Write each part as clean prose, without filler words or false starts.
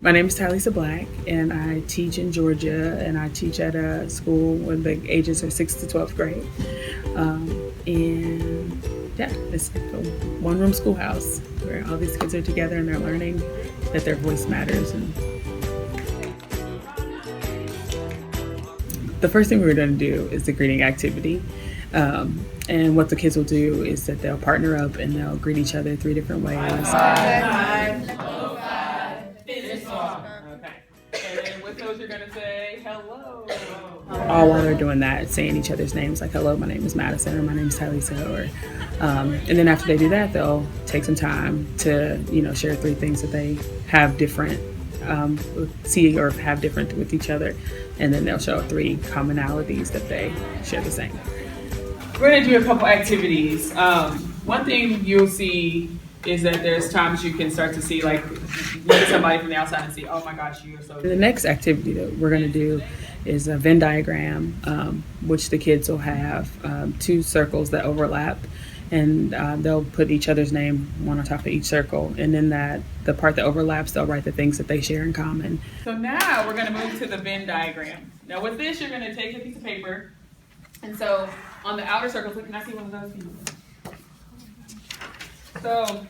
My name is Talisa Black, and I teach in Georgia, and I teach at a school where the ages are 6th to 12th grade. And yeah, it's like a one-room schoolhouse where all these kids are together and they're learning that their voice matters. And the first thing we're going to do is the greeting activity. And what the kids will do is that they'll partner up and they'll greet each other 3 different ways. And then with those, you're going to say hello. All while they're doing that, saying each other's names, like, hello, my name is Madison, or my name is Talisa, and then after they do that, they'll take some time to, share 3 things that they have different, see or have different with each other, and then they'll show 3 commonalities that they share the same. We're going to do a couple activities. One thing you'll see is that there's times you can start to see, like, look at somebody from the outside and see, oh my gosh, you are so good. The next activity that we're going to do is a Venn diagram, which the kids will have 2 circles that overlap, and they'll put each other's name one on top of each circle, and then the part that overlaps, they'll write the things that they share in common. So now we're going to move to the Venn diagram. Now with this, you're going to take a piece of paper, and so on the outer circles, can I see one of those people? So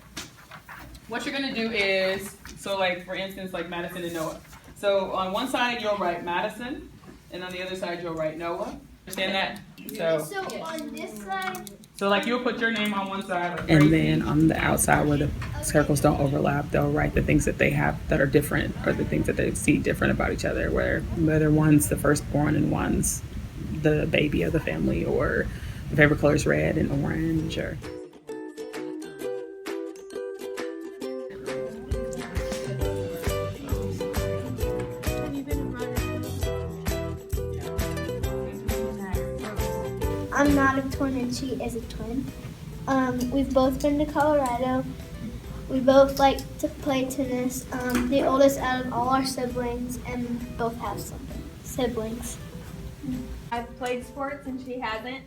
what you're going to do is, so like for instance, like Madison and Noah. So on one side you'll write Madison, and on the other side you'll write Noah. Understand that? So on this side. So like you'll put your name on one side. Like and then on the outside where the circles don't overlap, they'll write the things that they have that are different, or the things that they see different about each other, whether one's the firstborn and one's the baby of the family, or the favorite color is red and orange, or I'm not a twin and she is a twin. We've both been to Colorado. We both like to play tennis. The oldest out of all our siblings, and both have some siblings. I've played sports and she hasn't.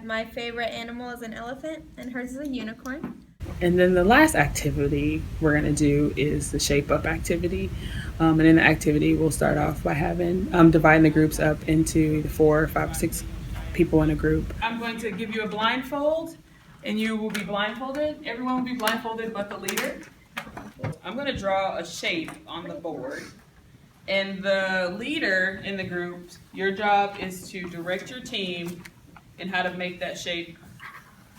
My favorite animal is an elephant and hers is a unicorn. And then the last activity we're going to do is the shape up activity. And in the activity, we'll start off by having dividing the groups up into 4, 5, 6 people in a group. I'm going to give you a blindfold, and you will be blindfolded. Everyone will be blindfolded but the leader. I'm going to draw a shape on the board. And the leader in the group, your job is to direct your team in how to make that shape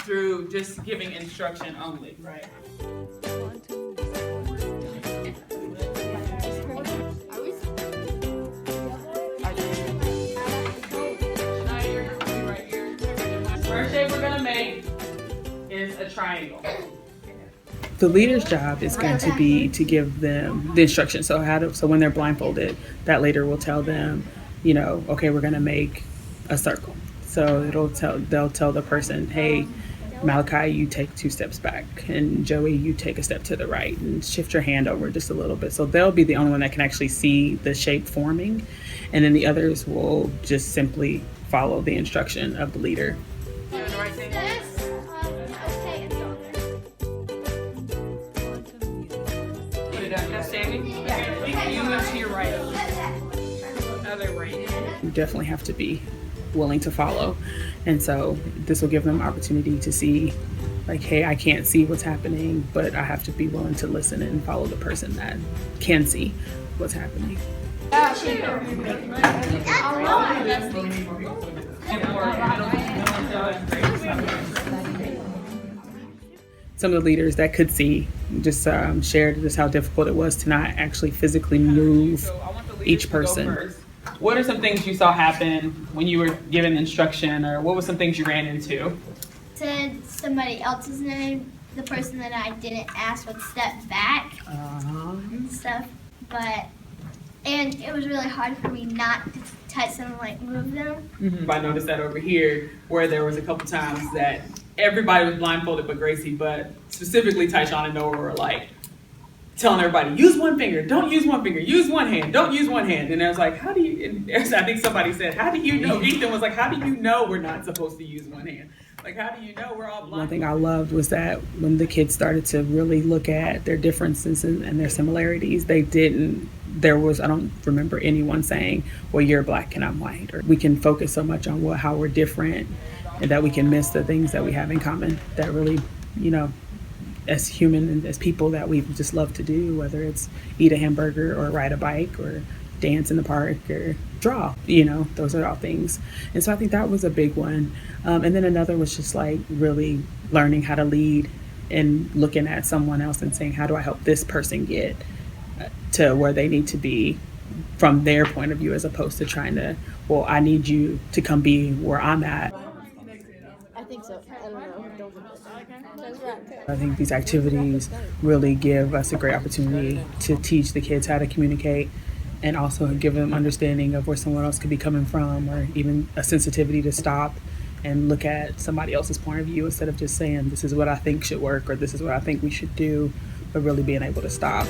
through just giving instruction only, right? First shape we're gonna make is a triangle. The leader's job is going to be to give them the instructions. So when they're blindfolded, that leader will tell them, okay, we're going to make a circle. So they'll tell the person, hey, Malachi, you take 2 steps back, and Joey, you take a step to the right, and shift your hand over just a little bit. So they'll be the only one that can actually see the shape forming, and then the others will just simply follow the instruction of the leader. You move to your right. Other right. You definitely have to be willing to follow. And so this will give them opportunity to see, like, hey, I can't see what's happening, but I have to be willing to listen and follow the person that can see what's happening. Some of the leaders that could see just shared just how difficult it was to not actually physically move each person. What are some things you saw happen when you were given instruction, or what were some things you ran into? Said somebody else's name, the person that I didn't ask would step back and stuff, and it was really hard for me not to touch them and like move them. Mm-hmm. I noticed that over here, where there was a couple times that everybody was blindfolded but Gracie, but specifically Tyshawn and Noah were like telling everybody, use one finger, don't use one finger, use one hand, don't use one hand. And I was like, how do you, I think somebody said, how do you know? Ethan was like, how do you know we're not supposed to use one hand? Like, how do you know we're all blind? One thing I loved was that when the kids started to really look at their differences and their similarities, I don't remember anyone saying, well, you're black and I'm white. Or we can focus so much on how we're different and that we can miss the things that we have in common that really, as human and as people that we just love to do, whether it's eat a hamburger or ride a bike or dance in the park or draw, those are all things. And so I think that was a big one. And then another was just like really learning how to lead and looking at someone else and saying, how do I help this person get to where they need to be from their point of view, as opposed to trying to, well, I need you to come be where I'm at. I think so. I don't know. I think these activities really give us a great opportunity to teach the kids how to communicate and also give them understanding of where someone else could be coming from, or even a sensitivity to stop and look at somebody else's point of view instead of just saying, this is what I think should work or this is what I think we should do, but really being able to stop.